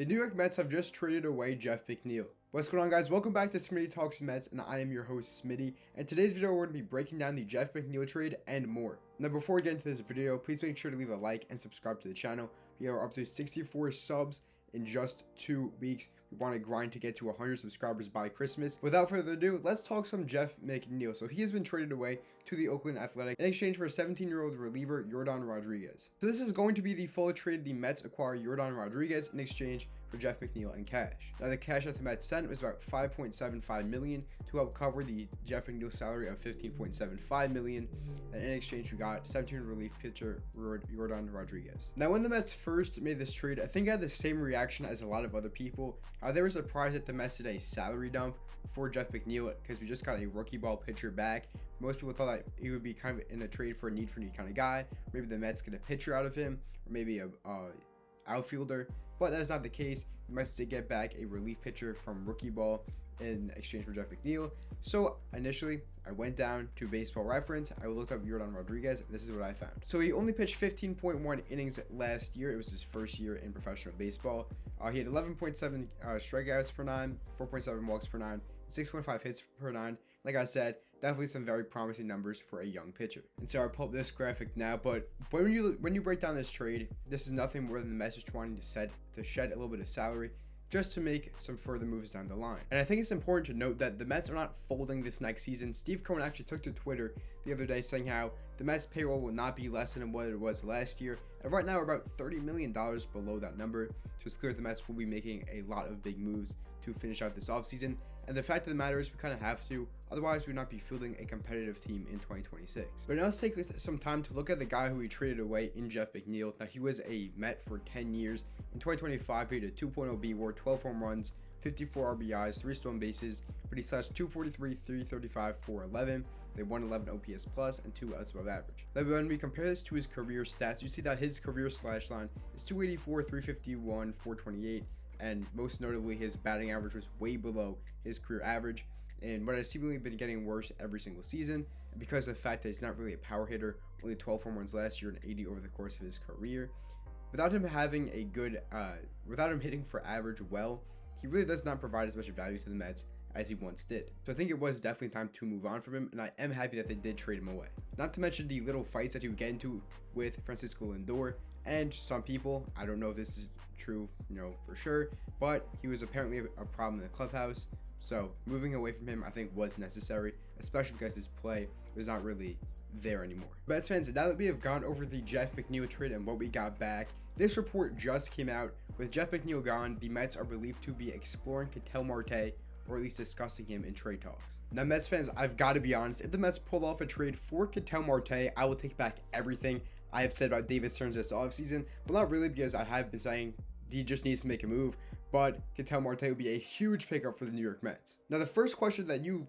The New York Mets have just traded away Jeff McNeil. What's going on, guys? Welcome back to Smitty Talks Mets, and I am your host, Smitty. And today's video, we're going to be breaking down the Jeff McNeil trade and more. Now, before we get into this video, please make sure to leave a like and subscribe to the channel. We are up to 64 subs in just 2 weeks. We want to grind to get to 100 subscribers by Christmas. Without further ado, let's talk some Jeff McNeil. So he has been traded away to the Oakland Athletics in exchange for a 17-year-old reliever, Yordan Rodriguez. So this is going to be the full trade. The Mets acquire Yordan Rodriguez in exchange for Jeff McNeil and cash. Now, the cash that the Mets sent was about $5.75 million to help cover the Jeff McNeil salary of $15.75 million. And in exchange, we got 17 relief pitcher Yordan Rodriguez. Now, when the Mets first made this trade, I think I had the same reaction as a lot of other people. They were surprised that the Mets did a salary dump for Jeff McNeil because we just got a rookie ball pitcher back. Most people thought that he would be kind of in a trade for a need for need kind of guy. Maybe the Mets get a pitcher out of him, or maybe a outfielder. But that's not the case. The Mets did get back a relief pitcher from rookie ball in exchange for Jeff McNeil. So initially, I went down to Baseball Reference. I looked up Yordan Rodriguez, and this is what I found. So he only pitched 15.1 innings last year. It was his first year in professional baseball. He had 11.7 strikeouts per nine, 4.7 walks per nine, 6.5 hits per nine. Like I said, definitely some very promising numbers for a young pitcher. And so I'll pull up this graphic now, but when you break down this trade, this is nothing more than the Mets just wanting to shed a little bit of salary just to make some further moves down the line. And I think it's important to note that the Mets are not folding this next season. Steve Cohen actually took to Twitter the other day saying how the Mets payroll will not be less than what it was last year. And right now we're about $30 million below that number. So it's clear the Mets will be making a lot of big moves to finish out this offseason. And the fact of the matter is we kind of have to, otherwise we would not be fielding a competitive team in 2026. But now let's take some time to look at the guy who we traded away in Jeff McNeil. Now, he was a Met for 10 years. In 2025, he had a 2.0 B-WAR, 12 home runs, 54 RBIs, 3 stolen bases, but he slashed 243, 335, 411. They 111 OPS plus and 2 outs above average. Now, when we compare this to his career stats, you see that his career slash line is 284, 351, 428. And most notably, his batting average was way below his career average, and what has seemingly been getting worse every single season because of the fact that he's not really a power hitter. Only 12 home runs last year and 80 over the course of his career. Without him having a good, without him hitting for average well, he really does not provide as much value to the Mets as he once did. So I think it was definitely time to move on from him, and I am happy that they did trade him away. Not to mention the little fights that he would get into with Francisco Lindor and some people. I don't know if this is true, for sure, but he was apparently a problem in the clubhouse. So moving away from him, I think, was necessary, especially because his play was not really there anymore. Mets fans, now that we have gone over the Jeff McNeil trade and what we got back, this report just came out. With Jeff McNeil gone, the Mets are believed to be exploring Ketel Marte, or at least discussing him in trade talks. Now, Mets fans, I've got to be honest, if the Mets pull off a trade for Ketel Marte, I will take back everything I have said about David Stearns this offseason. Well, not really, because I have been saying he just needs to make a move, but Ketel Marte would be a huge pickup for the New York Mets. Now, the first question that you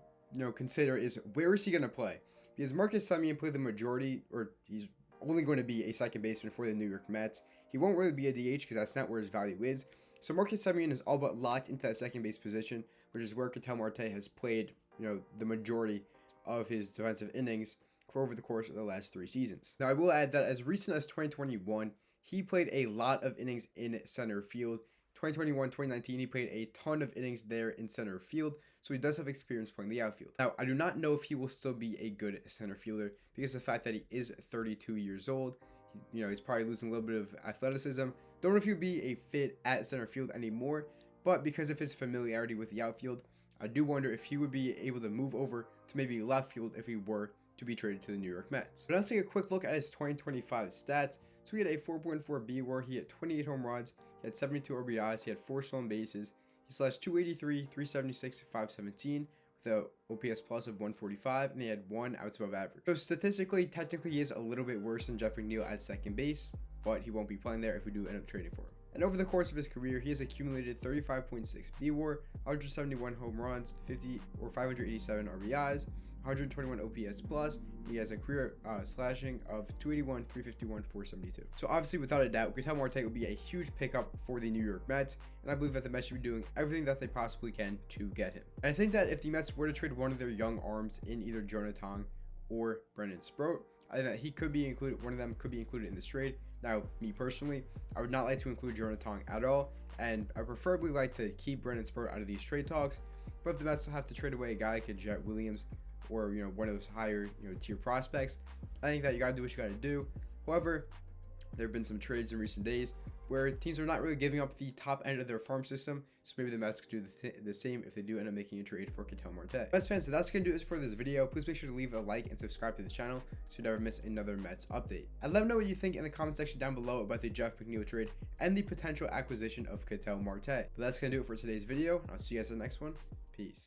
consider is, where is he going to play? Because Marcus Semien played the majority, or he's only going to be a second baseman for the New York Mets. He won't really be a DH because that's not where his value is. So Marcus Semien is all but locked into that second base position, which is where Ketel Marte has played, the majority of his defensive innings for over the course of the last 3 seasons. Now, I will add that as recent as 2021, he played a lot of innings in center field. 2021, 2019, he played a ton of innings there in center field, so he does have experience playing the outfield. Now, I do not know if he will still be a good center fielder because of the fact that he is 32 years old. He's probably losing a little bit of athleticism. Don't know if he'll be a fit at center field anymore, but because of his familiarity with the outfield, I do wonder if he would be able to move over to maybe left field if he were to be traded to the New York Mets. But let's take a quick look at his 2025 stats. So he had a 4.4 B-WAR, he had 28 home runs, he had 72 RBIs, he had 4 stolen bases, he slashed 283, 376, 517 with a OPS plus of 145, and he had 1 outs above average. So statistically, technically, he is a little bit worse than Jeff McNeil at second base, but he won't be playing there if we do end up trading for him. And over the course of his career, he has accumulated 35.6 B-WAR, 171 home runs, 587 RBIs, 121 OPS plus. He has a career slashing of 281, 351, 472. So obviously, without a doubt, Ketel Marte would be a huge pickup for the New York Mets, and I believe that the Mets should be doing everything that they possibly can to get him. And I think that if the Mets were to trade one of their young arms in either Jonah Tong or Brendan Sproat, I think that he could be included. One of them could be included in this trade. Now, me personally, I would not like to include Jonathan at all, and I preferably like to keep Brennan Spurt out of these trade talks. But if the Mets will have to trade away a guy like a Jet Williams or one of those higher tier prospects, I think that you gotta do what you gotta do. However, there have been some trades in recent days where teams are not really giving up the top end of their farm system, so maybe the Mets could do the same if they do end up making a trade for Ketel Marte. Mets fans, so that's going to do it for this video. Please make sure to leave a like and subscribe to the channel so you never miss another Mets update. And let me know what you think in the comment section down below about the Jeff McNeil trade and the potential acquisition of Ketel Marte. But that's going to do it for today's video. I'll see you guys in the next one. Peace.